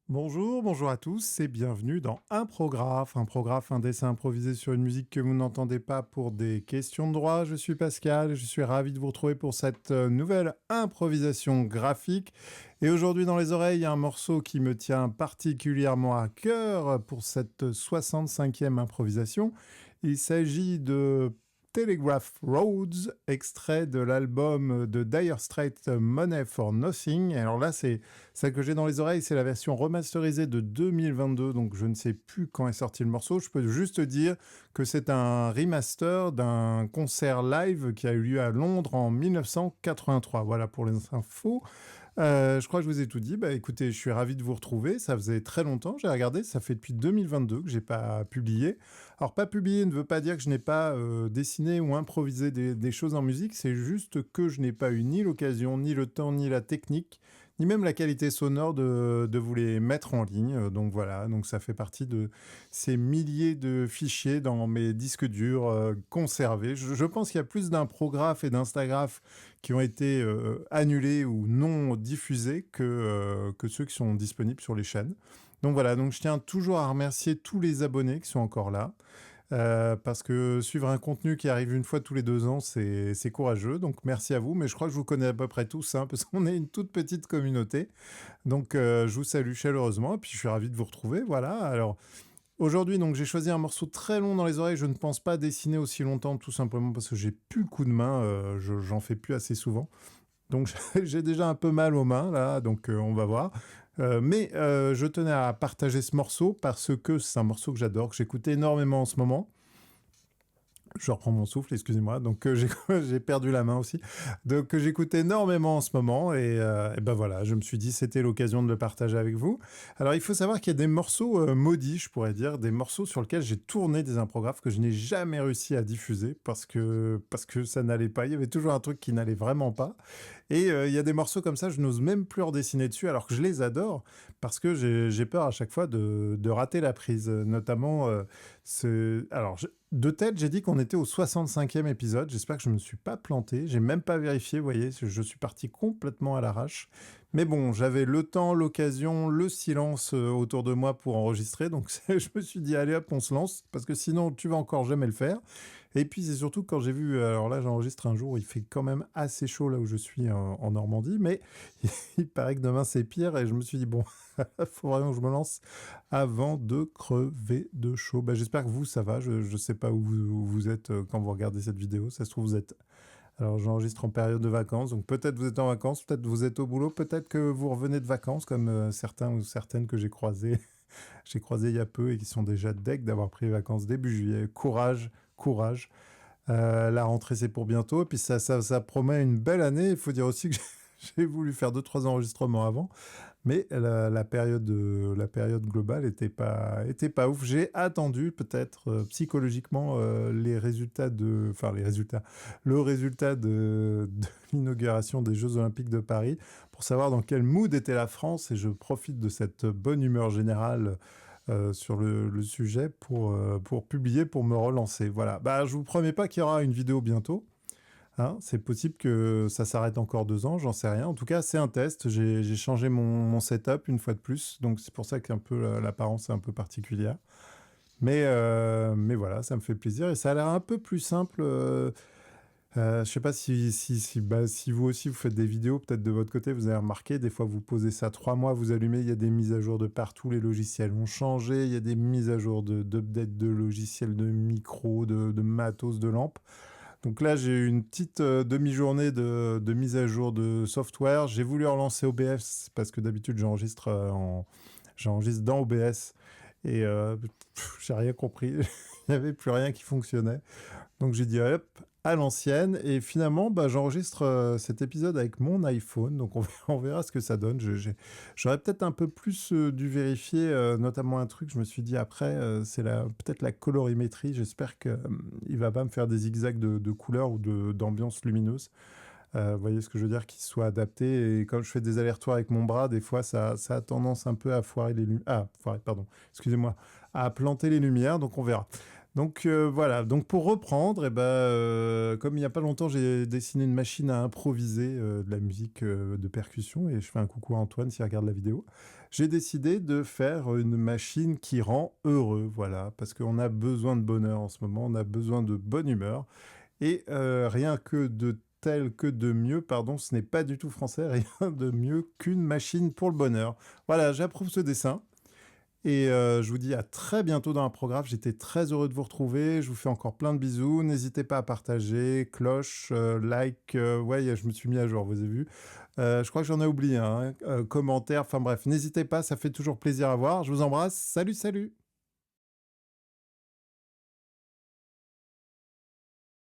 Bonjour, bonjour à tous et bienvenue dans un dessin improvisé sur une musique que vous n'entendez pas pour des questions de droit. Je suis Pascal et je suis ravi de vous retrouver pour cette nouvelle improvisation graphique. Et aujourd'hui dans les oreilles, il y a un morceau qui me tient particulièrement à cœur pour cette 65e improvisation. Il s'agit de Telegraph Roads, extrait de l'album de Dire Straits Money for Nothing. Alors là, c'est celle que j'ai dans les oreilles, c'est la version remasterisée de 2022, donc je ne sais plus quand est sorti le morceau. Je peux juste dire que c'est un remaster d'un concert live qui a eu lieu à Londres en 1983. Voilà pour les infos. Je crois que je vous ai tout dit. Bah, écoutez, je suis ravi de vous retrouver. Ça faisait très longtemps, j'ai regardé. Ça fait depuis 2022 que j'ai pas publié. Alors, pas publié ne veut pas dire que je n'ai pas dessiné ou improvisé des choses en musique. C'est juste que je n'ai pas eu ni l'occasion, ni le temps, ni la technique, ni même la qualité sonore de vous les mettre en ligne. Donc voilà, donc ça fait partie de ces milliers de fichiers dans mes disques durs conservés. Je pense qu'il y a plus d'imprographes et d'instagraphes qui ont été annulés ou non diffusés que ceux qui sont disponibles sur les chaînes. Donc voilà, donc je tiens toujours à remercier tous les abonnés qui sont encore là. Parce que suivre un contenu qui arrive une fois tous les 2 ans, c'est courageux. Donc merci à vous, mais je crois que je vous connais à peu près tous, hein, parce qu'on est une toute petite communauté. Donc je vous salue chaleureusement, et puis je suis ravi de vous retrouver. Voilà, alors aujourd'hui, donc j'ai choisi un morceau très long dans les oreilles. Je ne pense pas dessiner aussi longtemps, tout simplement parce que j'ai plus le coup de main. J'en fais plus assez souvent. Donc j'ai déjà un peu mal aux mains là, donc on va voir. Mais je tenais à partager ce morceau parce que c'est un morceau que j'adore, que j'écoute énormément en ce moment. Je reprends mon souffle, excusez-moi. Donc j'ai perdu la main aussi. Donc j'écoute énormément en ce moment et ben voilà, je me suis dit c'était l'occasion de le partager avec vous. Alors il faut savoir qu'il y a des morceaux maudits, je pourrais dire, des morceaux sur lesquels j'ai tourné des imprographes que je n'ai jamais réussi à diffuser parce que ça n'allait pas. Il y avait toujours un truc qui n'allait vraiment pas. Et il y a des morceaux comme ça, je n'ose même plus redessiner dessus alors que je les adore parce que j'ai peur à chaque fois de rater la prise, notamment alors de tête, j'ai dit qu'on était au 65e épisode. J'espère que je ne me suis pas planté. J'ai même pas vérifié, vous voyez, je suis parti complètement à l'arrache. Mais bon, j'avais le temps, l'occasion, le silence autour de moi pour enregistrer. Donc je me suis dit, allez hop, on se lance. Parce que sinon, tu vas encore jamais le faire. Et puis c'est surtout quand j'ai vu, alors là j'enregistre un jour, il fait quand même assez chaud là où je suis en Normandie. Mais il paraît que demain c'est pire. Et je me suis dit, bon, il faut vraiment que je me lance avant de crever de chaud. Bah, j'espère que vous, ça va. Je ne sais pas où vous êtes quand vous regardez cette vidéo. Ça se trouve, vous êtes... Alors, j'enregistre en période de vacances. Donc, peut-être vous êtes en vacances, peut-être vous êtes au boulot, peut-être que vous revenez de vacances, comme certains ou certaines que j'ai croisés. J'ai croisé il y a peu et qui sont déjà deg d'avoir pris les vacances début juillet. Courage, courage. La rentrée, c'est pour bientôt. Et puis, ça promet une belle année. Il faut dire aussi que j'ai voulu faire 2-3 enregistrements avant. Mais la période globale était pas ouf. J'ai attendu peut-être psychologiquement le résultat de l'inauguration des Jeux Olympiques de Paris pour savoir dans quel mood était la France et je profite de cette bonne humeur générale sur le sujet pour publier, pour me relancer. Voilà. Bah, je vous promets pas qu'il y aura une vidéo bientôt. Hein, c'est possible que ça s'arrête encore 2 ans, j'en sais rien. En tout cas, c'est un test. J'ai changé mon setup une fois de plus, donc c'est pour ça qu'un peu l'apparence est un peu particulière. Mais voilà, ça me fait plaisir et ça a l'air un peu plus simple. Je sais pas si vous aussi vous faites des vidéos, peut-être de votre côté, vous avez remarqué, des fois vous posez ça 3 mois, vous allumez, il y a des mises à jour de partout, les logiciels ont changé, il y a des mises à jour d'updates de logiciels, de micros, de matos, de lampes. Donc là, j'ai eu une petite demi-journée de mise à jour de software. J'ai voulu relancer OBS parce que d'habitude, j'enregistre dans OBS et j'ai rien compris. Il n'y avait plus rien qui fonctionnait. Donc j'ai dit hop, à l'ancienne. Et finalement, bah, j'enregistre cet épisode avec mon iPhone. Donc on verra ce que ça donne. J'aurais peut-être un peu plus dû vérifier, notamment un truc. Je me suis dit après, c'est peut-être la colorimétrie. J'espère qu'il ne va pas me faire des zigzags de couleurs ou d'ambiance lumineuse. Vous voyez ce que je veux dire, qu'il soit adapté. Et quand je fais des allers-retours avec mon bras, des fois, ça a tendance un peu à foirer les lumières. Ah, foirer, pardon. Excusez-moi. À planter les lumières. Donc on verra. Donc voilà, donc pour reprendre, comme il n'y a pas longtemps, j'ai dessiné une machine à improviser de la musique de percussion, et je fais un coucou à Antoine s'il regarde la vidéo. J'ai décidé de faire une machine qui rend heureux, voilà, parce qu'on a besoin de bonheur en ce moment, on a besoin de bonne humeur, et rien que de tel que de mieux, pardon, ce n'est pas du tout français, rien de mieux qu'une machine pour le bonheur. Voilà, j'approuve ce dessin. Et je vous dis à très bientôt dans un programme. J'étais très heureux de vous retrouver. Je vous fais encore plein de bisous. N'hésitez pas à partager, cloche, like. Ouais, je me suis mis à jour, vous avez vu. Je crois que j'en ai oublié un, hein. Commentaire, enfin bref, n'hésitez pas, ça fait toujours plaisir à voir. Je vous embrasse. Salut, salut!